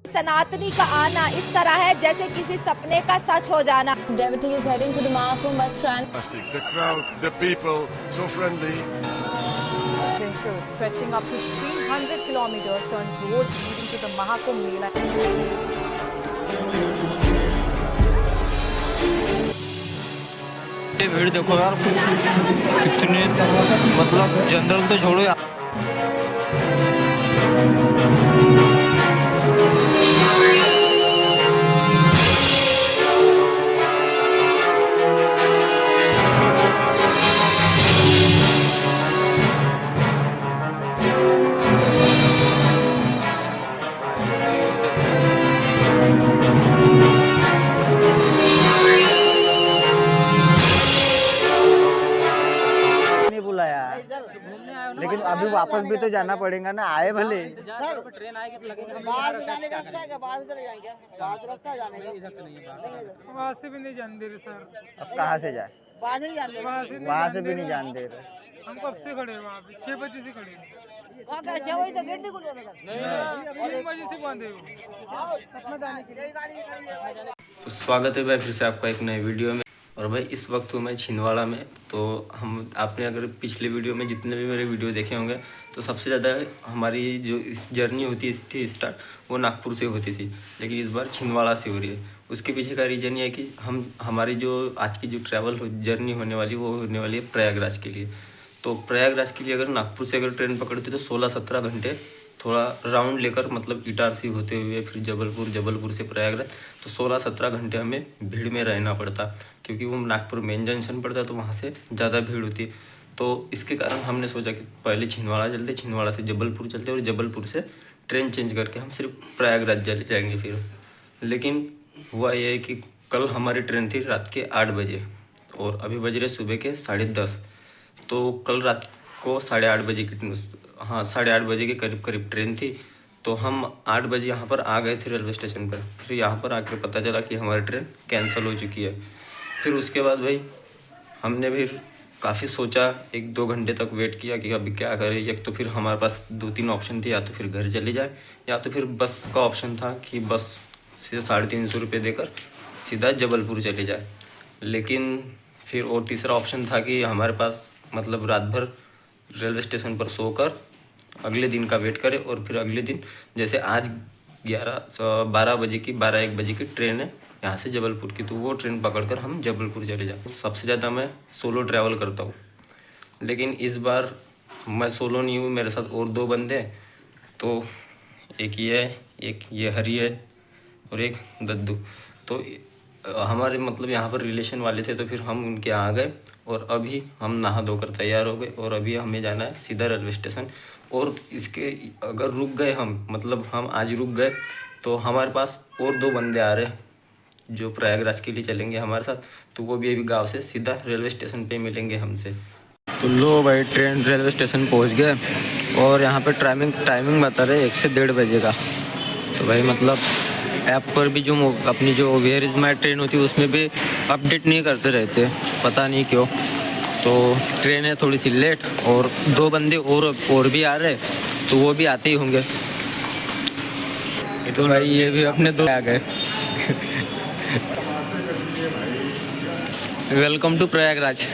सनातनी का आना इस तरह है जैसे किसी सपने का सच हो जाना। Devotee is heading to the Mahakumbh bus stand. The crowd, the people, so friendly. Vehicles stretching up to 300 kilometers turn roads leading to the Mahakumbh Mela. ये भीड़ देखो यार, कितने मतलब जनरल तो छोड़ो यार। लेकिन अभी वापस भी तो जाना पड़ेगा ना, आए भले। सर ट्रेन आएगी तो लगेगा हम बाहर से जाने का रास्ता है क्या? बाहर से चले जाएंगे, बाहर से रास्ता जाने का, इधर से नहीं है, वहाँ से भी नहीं जान दे रहे सर। अब कहाँ से जाए? बाहर से नहीं जाने, वहाँ से भी नहीं जान दे रहे। हम कब से खड़े हैं वहाँ पे? 6 बजे से खड़े हैं। कहाँ का 6 बजे तक गेट नहीं खुले सर? 3 बजे से बंद है वो। सपना जाने के लिए। तो स्वागत है भाई फिर से आपका एक नए वीडियो में। और भाई इस वक्त हूँ मैं छिंदवाड़ा में। तो हम आपने अगर पिछले वीडियो में जितने भी मेरे वीडियो देखे होंगे तो सबसे ज़्यादा हमारी जो इस जर्नी होती थी स्टार्ट वो नागपुर से होती थी, लेकिन इस बार छिंदवाड़ा से हो रही है। उसके पीछे का रीज़न ये है कि हमारी जो आज की जो ट्रैवल जर्नी होने वाली वो होने वाली है प्रयागराज के लिए। तो प्रयागराज के लिए अगर नागपुर से अगर ट्रेन पकड़ते तो 16-17 घंटे थोड़ा राउंड लेकर मतलब इटारसी होते हुए फिर जबलपुर से प्रयागराज, तो 16-17 घंटे हमें भीड़ में रहना पड़ता, क्योंकि वो नागपुर मेन जंक्शन पड़ता तो वहाँ से ज़्यादा भीड़ होती। तो इसके कारण हमने सोचा कि पहले छिंदवाड़ा चलते, छिंदवाड़ा से जबलपुर चलते और जबलपुर से ट्रेन चेंज करके हम सिर्फ प्रयागराज चले जाएंगे फिर। लेकिन हुआ ये है कि कल हमारी ट्रेन थी रात के 8 बजे और अभी बज रहे सुबह के 10:30। तो कल रात को 8:30 बजे की 8:30 बजे के करीब ट्रेन थी। तो हम 8 बजे यहाँ पर आ गए थे रेलवे स्टेशन पर। फिर यहाँ पर आकर पता चला कि हमारी ट्रेन कैंसिल हो चुकी है। फिर उसके बाद भाई हमने फिर काफ़ी सोचा, 1-2 घंटे तक वेट किया कि अभी क्या करें। एक तो फिर हमारे पास 2-3 ऑप्शन थे, या तो फिर घर चले जाए या तो फिर बस का ऑप्शन था कि बस से 350 रुपये देकर सीधा जबलपुर चले जाए। लेकिन फिर और तीसरा ऑप्शन था कि हमारे पास मतलब रात भर रेलवे स्टेशन पर सोकर अगले दिन का वेट करें और फिर अगले दिन जैसे आज 12 बजे की 12-1 बजे की ट्रेन है यहाँ से जबलपुर की, तो वो ट्रेन पकड़कर हम जबलपुर चले जाएं। सबसे ज़्यादा मैं सोलो ट्रैवल करता हूँ, लेकिन इस बार मैं सोलो नहीं हूँ, मेरे साथ और 2 बंदे हैं। तो एक ये है, एक ये हरी है और एक दद्दू। तो हमारे मतलब यहाँ पर रिलेशन वाले थे, तो फिर हम उनके यहाँ आ गए और अभी हम नहा धोकर तैयार हो गए और अभी हमें जाना है सीधा रेलवे स्टेशन। और इसके अगर रुक गए हम मतलब हम आज रुक गए तो हमारे पास और 2 बंदे आ रहे हैं जो प्रयागराज के लिए चलेंगे हमारे साथ, तो वो भी अभी गांव से सीधा रेलवे स्टेशन पे मिलेंगे हमसे। तो लो भाई ट्रेन रेलवे स्टेशन पहुंच गए और यहाँ पे टाइमिंग बता रहे 1 से 1:30 बजे का। तो भाई मतलब ऐप पर भी जो अपनी जो वेयर इज़ माई ट्रेन होती है उसमें भी अपडेट नहीं करते रहते, पता नहीं क्यों। तो ट्रेन है थोड़ी सी लेट और 2 बंदे और भी आ रहे, तो वो भी आते ही होंगे। तो भाई ये भी अपने 2 आ गए। Welcome to Prayagraj.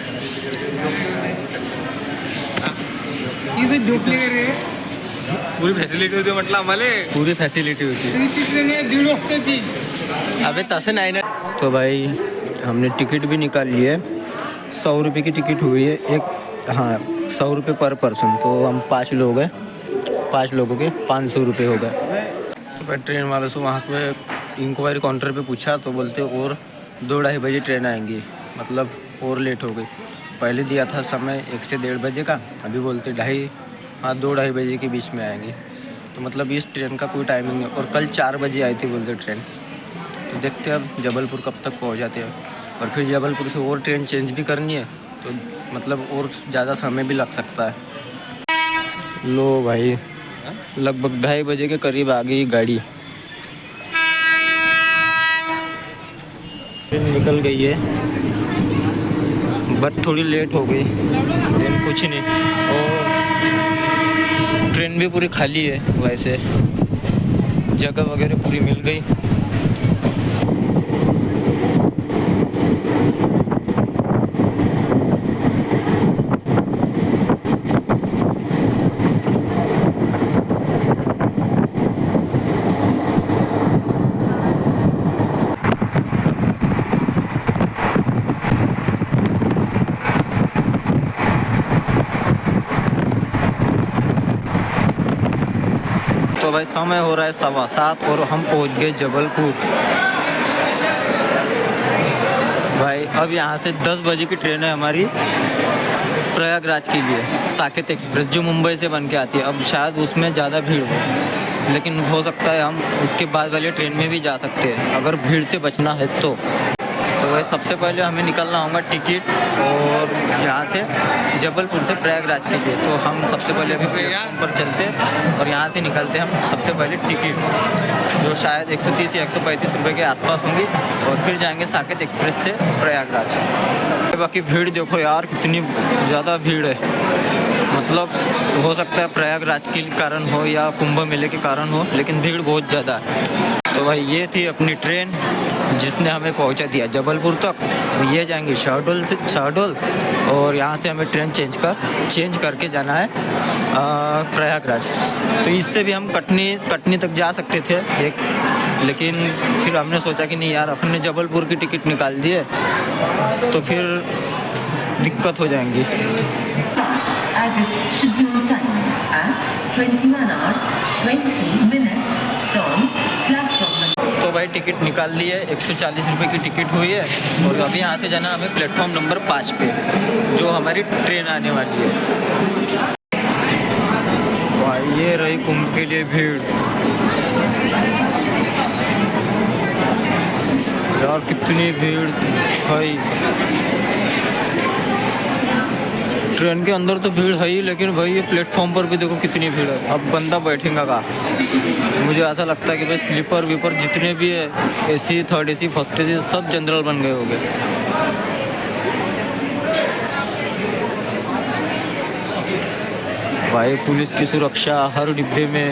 पूरी फॅसिलिटी होती म्हटलं आम्हाला, पूरी फॅसिलिटी होती। 1.5 वाजताची। अबे तसे नहीं ना। तो भाई हमने टिकट भी निकाल ली है, 100 रुपये की टिकट हुई है एक, हाँ 100 रुपये पर पर्सन। तो हम 5 लोग हैं, 5 लोगों के 500 रुपये हो गए। तो भाई ट्रेन वाले से वहाँ पे इंक्वायरी काउंटर पे पूछा तो बोलते और 2-2:30 बजे ट्रेन आएंगी, मतलब और लेट हो गई। पहले दिया था समय 1 से 1:30 बजे का, अभी बोलते 2-2:30 बजे के बीच में आएंगी। तो मतलब इस ट्रेन का कोई टाइमिंग नहीं। और कल 4 बजे आई थी बोलते ट्रेन। तो देखते हैं अब जबलपुर कब तक पहुंच जाते हैं, और फिर जबलपुर से और ट्रेन चेंज भी करनी है, तो मतलब और ज़्यादा समय भी लग सकता है। लो भाई लगभग 2:30 बजे के करीब आ गई गाड़ी, ट्रेन निकल गई है, बट थोड़ी लेट हो गई, लेकिन कुछ नहीं। और ट्रेन भी पूरी खाली है वैसे, जगह वगैरह पूरी मिल गई। तो भाई समय हो रहा है 7:15 और हम पहुंच गए जबलपुर। भाई अब यहाँ से 10 बजे की ट्रेन है हमारी प्रयागराज के लिए, साकेत एक्सप्रेस जो मुंबई से बन के आती है। अब शायद उसमें ज़्यादा भीड़ हो, लेकिन हो सकता है हम उसके बाद वाले ट्रेन में भी जा सकते हैं अगर भीड़ से बचना है तो भाई सबसे पहले हमें निकलना होगा टिकट, और यहाँ से जबलपुर से प्रयागराज के लिए। तो हम सबसे पहले अभी प्लेटफॉर्म पर चलते और यहाँ से निकलते हम सबसे पहले टिकट, जो शायद 130 या 135 रुपये के आसपास होंगी, और फिर जाएंगे साकेत एक्सप्रेस से प्रयागराज। बाकी भीड़ देखो यार कितनी ज़्यादा भीड़ है, मतलब हो सकता है प्रयागराज के कारण हो या कुंभ मेले के कारण हो, लेकिन भीड़ बहुत ज़्यादा है। तो भाई ये थी अपनी ट्रेन जिसने हमें पहुंचा दिया जबलपुर तक। ये जाएंगे शहडोल और यहाँ से हमें ट्रेन चेंज करके जाना है प्रयागराज। तो इससे भी हम कटनी तक जा सकते थे लेकिन फिर हमने सोचा कि नहीं यार, अपने जबलपुर की टिकट निकाल दिए तो फिर दिक्कत हो जाएंगी। तो भाई टिकट निकाल ली है, 140 रुपये की टिकट हुई है, और अभी यहाँ से जाना हमें प्लेटफॉर्म नंबर 5 पे, जो हमारी ट्रेन आने वाली है। भाई ये रही कुंभ के लिए भीड़ यार, कितनी भीड़ भाई। ट्रेन के अंदर तो भीड़ है ही, लेकिन भाई ये प्लेटफॉर्म पर भी देखो कितनी भीड़ है। अब बंदा बैठेगा कहाँ? मुझे ऐसा लगता है कि भाई स्लीपर वीपर जितने भी है, AC, third AC, first AC, सब जनरल बन गए होंगे। भाई पुलिस की सुरक्षा हर डिब्बे में।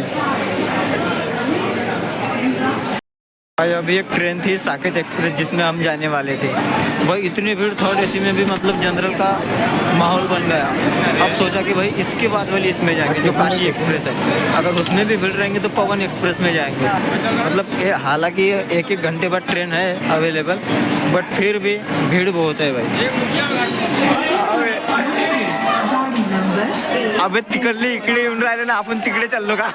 भाई अभी एक ट्रेन थी साकेत एक्सप्रेस जिसमें हम जाने वाले थे। भाई इतनी भीड़ थर्ड AC में भी, मतलब जनरल का माहौल बन गया। अब सोचा कि भाई इसके बाद वाली इसमें जाएंगे जो काशी एक्सप्रेस है, अगर उसमें भी भीड़ रहेंगे तो पवन एक्सप्रेस में जाएंगे। मतलब हालांकि 1-1 घंटे बाद ट्रेन है अवेलेबल, बट फिर भी भीड़ बहुत है भाई। अबे तिकडले इकडे येऊन राहिले ना, आपण तिकडे चाललो का?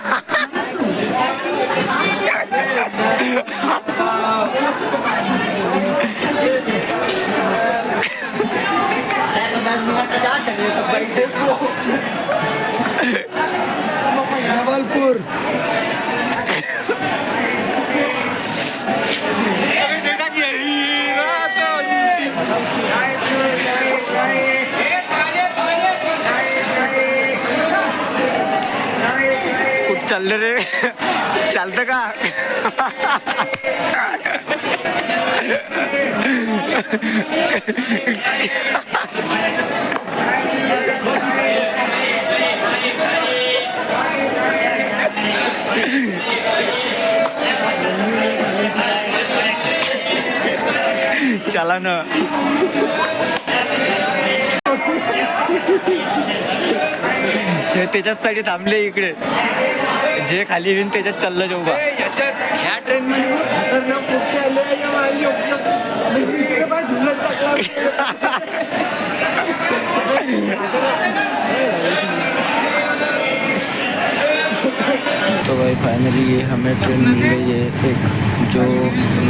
जबलपुर कुछ चल रहे चलता का? चला ना। हे त्याच्यासाठी थांबले इकडे, जे खाली येईन त्याच्यात चाललं जाऊ बा। ह्या ट्रेन तो भाई फाइनली ये हमें ट्रेन मिल गई है एक, जो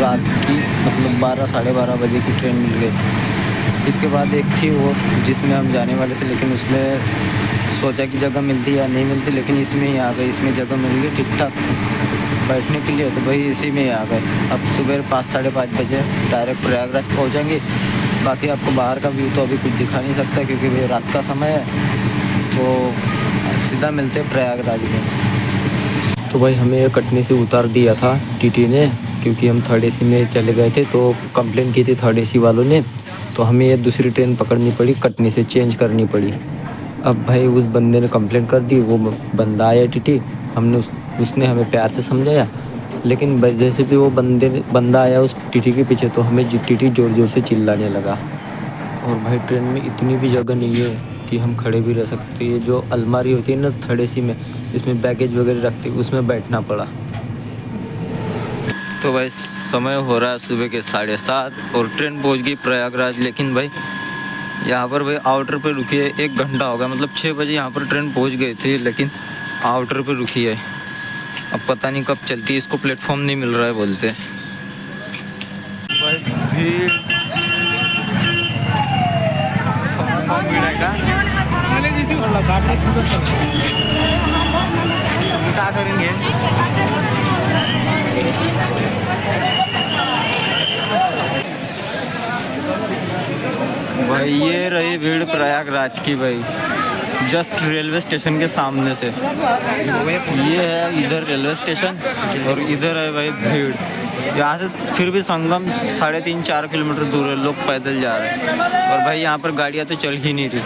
रात की मतलब 12-12:30 बजे की ट्रेन मिल गई। इसके बाद एक थी वो जिसमें हम जाने वाले थे, लेकिन उसमें सोचा कि जगह मिलती या नहीं मिलती, लेकिन इसमें ही आ गई। इसमें जगह मिल गई ठीक ठाक बैठने के लिए, तो भाई इसी में ही आ गए। अब सुबह 5-5:30 बजे डायरेक्ट प्रयागराज पहुंचेंगे। बाकी आपको बाहर का व्यू तो अभी कुछ दिखा नहीं सकता क्योंकि भाई रात का समय है, तो सीधा मिलते हैं प्रयागराज में। तो भाई हमें कटनी से उतार दिया था TT ने, क्योंकि हम थर्ड AC में चले गए थे, तो कंप्लेन की थी थर्ड AC वालों ने, तो हमें ये दूसरी ट्रेन पकड़नी पड़ी, कटनी से चेंज करनी पड़ी। अब भाई उस बंदे ने कंप्लेन कर दी, वो बंदा आया TT, हमने उसने हमें प्यार से समझाया, लेकिन जैसे भी वो बंदा आया उस टीटी के पीछे, तो हमें टीटी ज़ोर ज़ोर से चिल्लाने लगा। और भाई ट्रेन में इतनी भी जगह नहीं है कि हम खड़े भी रह सकते। ये जो अलमारी होती है ना थर्ड एसी में, इसमें बैगेज वगैरह रखते, उसमें बैठना पड़ा। तो भाई समय हो रहा है सुबह के 7:30 और ट्रेन पहुंच गई प्रयागराज। लेकिन भाई यहाँ पर भाई आउटर पे रुकी है, 1 घंटा हो गया। मतलब 6 बजे यहाँ पर ट्रेन पहुँच गई थी, लेकिन आउटर पे रुकी है। अब पता नहीं कब चलती है, इसको प्लेटफॉर्म नहीं मिल रहा है बोलते। भाई भीड़ क्या करेंगे भाई। ये रही भीड़ प्रयागराज की भाई, जस्ट रेलवे स्टेशन के सामने से। ये है इधर रेलवे स्टेशन और इधर है भाई भीड़। यहाँ से फिर भी संगम 3.5-4 किलोमीटर दूर है, लोग पैदल जा रहे हैं। और भाई यहाँ पर गाड़ियाँ तो चल ही नहीं रही।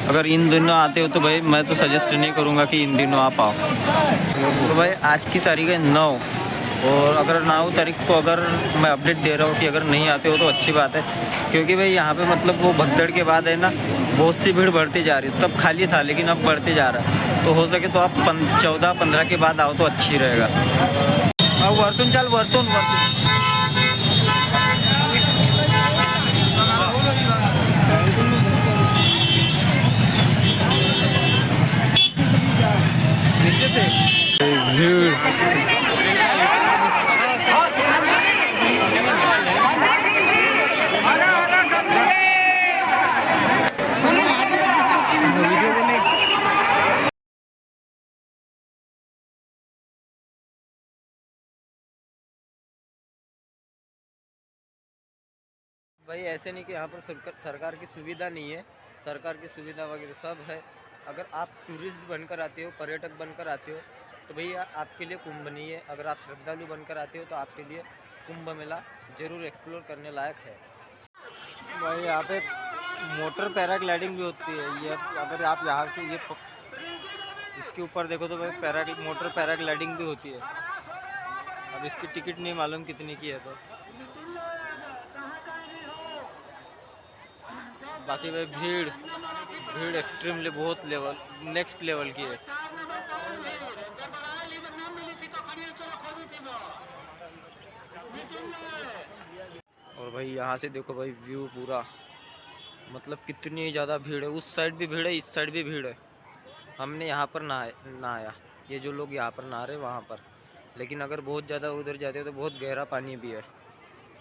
अगर इन दिनों आते हो तो भाई मैं तो सजेस्ट नहीं करूँगा कि इन दिनों आप आओ। तो भाई आज की तारीख है 9, और अगर 9 तारीख को अगर मैं अपडेट दे रहा हूँ कि अगर नहीं आते हो तो अच्छी बात है, क्योंकि भाई यहाँ पे मतलब वो भगदड़ के बाद है ना बहुत सी भीड़ बढ़ती जा रही है। तब खाली था लेकिन अब बढ़ते जा रहा है, तो हो सके तो आप 14-15 के बाद आओ तो अच्छी रहेगा। अब वर्तुन चल वर्तुन भीड़। भाई ऐसे नहीं कि यहाँ पर सरकार की सुविधा नहीं है, सरकार की सुविधा वगैरह सब है। अगर आप टूरिस्ट बनकर आते हो, पर्यटक बनकर आते हो, तो भैया आपके लिए कुंभ नहीं है। अगर आप श्रद्धालु बनकर आते हो तो आपके लिए कुंभ मेला ज़रूर एक्सप्लोर करने लायक है। भाई यहाँ पे मोटर पैराग्लाइडिंग भी होती है। ये अगर आप यहाँ के इसके ऊपर देखो तो भाई मोटर पैराग्लाइडिंग भी होती है। अब इसकी टिकट नहीं मालूम कितनी की है, तो बाकी भाई भीड़ एक्सट्रीमली बहुत नेक्स्ट लेवल की है। और भाई यहाँ से देखो भाई व्यू पूरा, मतलब कितनी ज़्यादा भीड़ है। उस साइड भी भीड़ है, इस साइड भी भीड़ है। हमने यहाँ पर ना आया, ये जो लोग यहाँ पर नहा रहे वहाँ पर। लेकिन अगर बहुत ज़्यादा उधर जाते हो तो बहुत गहरा पानी भी है,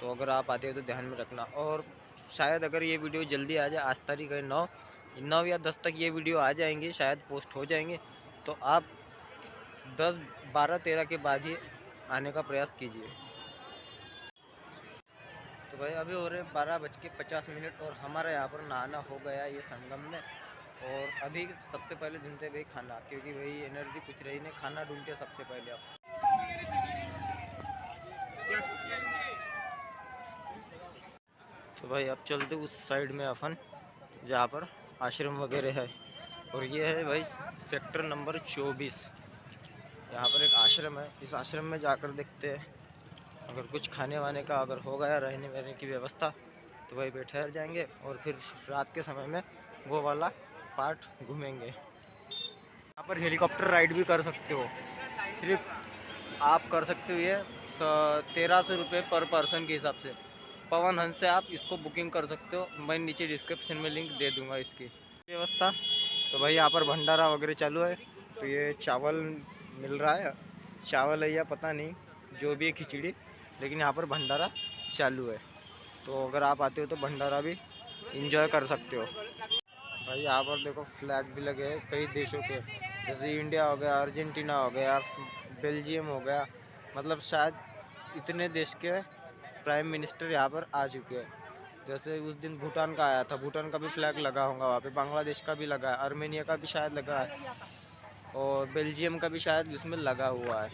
तो अगर आप आते हो तो ध्यान में रखना। और शायद अगर ये वीडियो जल्दी आ जाए, आज तारीख है 9 या 10 तक ये वीडियो आ जाएंगे, शायद पोस्ट हो जाएंगे, तो आप 10, 12, 13 के बाद ही आने का प्रयास कीजिए। तो भाई अभी हो रहे 12:50 और हमारा यहाँ पर नहाना हो गया ये संगम में। और अभी सबसे पहले ढूंढते भाई खाना, क्योंकि भाई एनर्जी कुछ रही नहीं, खाना ढूंढते सबसे पहले आप। तो भाई अब चलते उस साइड में अपन जहाँ पर आश्रम वगैरह है। और ये है भाई सेक्टर नंबर 24, यहाँ पर एक आश्रम है। इस आश्रम में जाकर देखते हैं, अगर कुछ खाने वाने का अगर हो गया, रहने वहने की व्यवस्था, तो भाई ठहर जाएंगे और फिर रात के समय में वो वाला पार्ट घूमेंगे। यहाँ पर हेलीकॉप्टर राइड भी कर सकते हो, सिर्फ आप कर सकते हो। ये 1300 रुपये पर पर्सन के हिसाब से पवन हंस से आप इसको बुकिंग कर सकते हो। मैं नीचे डिस्क्रिप्शन में लिंक दे दूंगा इसकी व्यवस्था। तो भाई यहाँ पर भंडारा वगैरह चालू है। तो ये चावल मिल रहा है, चावल है या पता नहीं, जो भी है खिचड़ी, लेकिन यहाँ पर भंडारा चालू है। तो अगर आप आते हो तो भंडारा भी इंजॉय कर सकते हो। भाई यहाँ पर देखो फ्लैग भी लगे हैं कई देशों के, जैसे इंडिया हो गया, अर्जेंटीना हो गया, बेल्जियम हो गया। मतलब शायद इतने देश के प्राइम मिनिस्टर यहाँ पर आ चुके हैं। जैसे उस दिन भूटान का आया था, भूटान का भी फ्लैग लगा होगा वहाँ पे, बांग्लादेश का भी लगा है, आर्मेनिया का भी शायद लगा है, और बेल्जियम का भी शायद उसमें लगा हुआ है।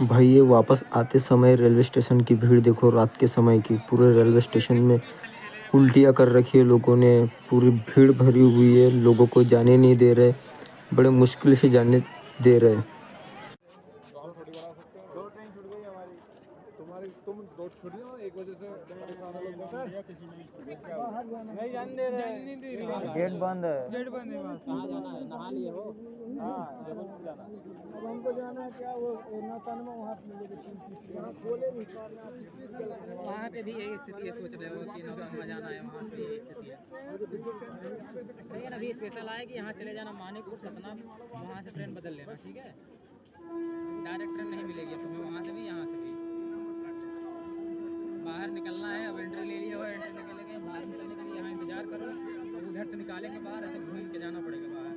भाई ये वापस आते समय रेलवे स्टेशन की भीड़ देखो, रात के समय की। पूरे रेलवे स्टेशन में उल्टियाँ कर रखी है लोगों ने, पूरी भीड़ भरी हुई है, लोगों को जाने नहीं दे रहे, बड़े मुश्किल से जाने दे रहे। दो ट्रेन छूट गई हमारी। तुम्हारी तुम दो छुट्टी हो, एक वजह से नहीं जाने दे रहे। गेट बंद है। गेट बंद है। कहाँ जाना है? नहा लिए हो? हाँ, जबलपुर जाना। अब हमको जाना है क्या वो नौतन में वहाँ खोले नहीं। वहाँ पे भी यही स्थिति है, सोच रहे हो कि नौतन में जाना है, वहाँ पे यही स्थिति है। लेकिन अभी स्पेशल आया कि यहाँ चले जाना मानिकपुर सतना, वहाँ से ट्रेन बदल लेना, ठीक है? डायरेक्ट ट्रेन नहीं मिलेगी तुम्हें, वहाँ से भी यहाँ से भी। बाहर निकलना है, अब एंट्री ले लिया हो, एंट्री निकलेंगे, बाहर निकलने के लिए यहाँ इंतजार करो, अब उधर से निकालेंगे बाहर, ऐसे घूम के जाना पड़ेगा बाहर।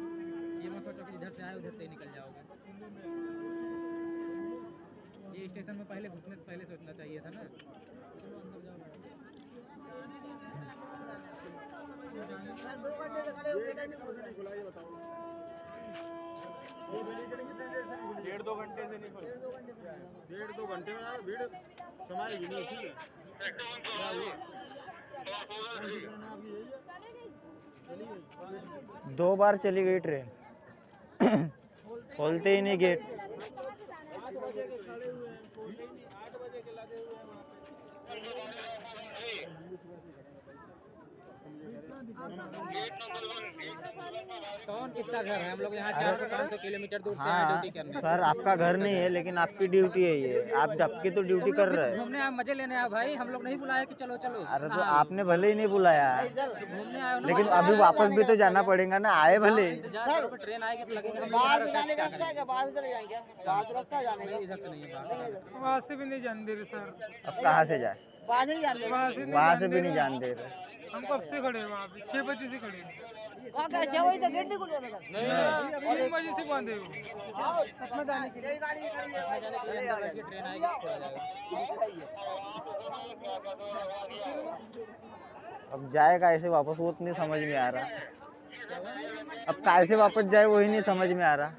ये मत सोचो कि इधर से आए उधर से ही निकल जाओगे। ये स्टेशन में पहले घुसने से पहले सोचना चाहिए था ना। डेढ़ दो घंटे से नहीं खुले। डेढ़ दो घंटे में भीड़ समाएगी नहीं, ठीक है? 2 बार चली गई ट्रेन। खोलते ही नहीं गेट। 8 बजे के खड़े हुए हैं, 8 बजे के लगे हुए हैं वहाँ कौन किसका घर है? हम लोग यहाँ 400-500 किलोमीटर दूर से आए ड्यूटी करने। सर आपका घर नहीं है, लेकिन आपकी ड्यूटी है ये। आप आपकी तो ड्यूटी कर रहे हैं। घूमने आए, मजे लेने आए भाई, हम लोग नहीं बुलाए कि चलो चलो। अरे तो आपने भले ही नहीं बुलाया, घूमने आए हो ना, लेकिन अभी वापस भी तो जाना पड़ेगा ना। आए भले। सर ट्रेन आएगी तो लगेगा हम बाहर से जाने का रास्ता है क्या? बाहर से चले जाएंगे? बाहर से रास्ता जाने का? इधर से नहीं है बाहर। वहाँ से भी नहीं जाने दे रहे सर। अब कहाँ से जाए? बाहर से ही जाने का? वहाँ से भी नहीं जान दे रहे। हम कब से खड़े हैं वहाँ पे? 6 बजे से खड़े हैं। वहाँ क्या 6 बजे तक गेट नहीं खुले होगा? नहीं, 3 बजे से बंद है वो। सपना जाने के लिए गाड़ी खड़ी है। ट्रेन आएगी तो खोला जाएगा। अब जाएगा ऐसे वापस, वो नहीं समझ में आ रहा। अब कैसे वापस जाए वही नहीं समझ में आ रहा।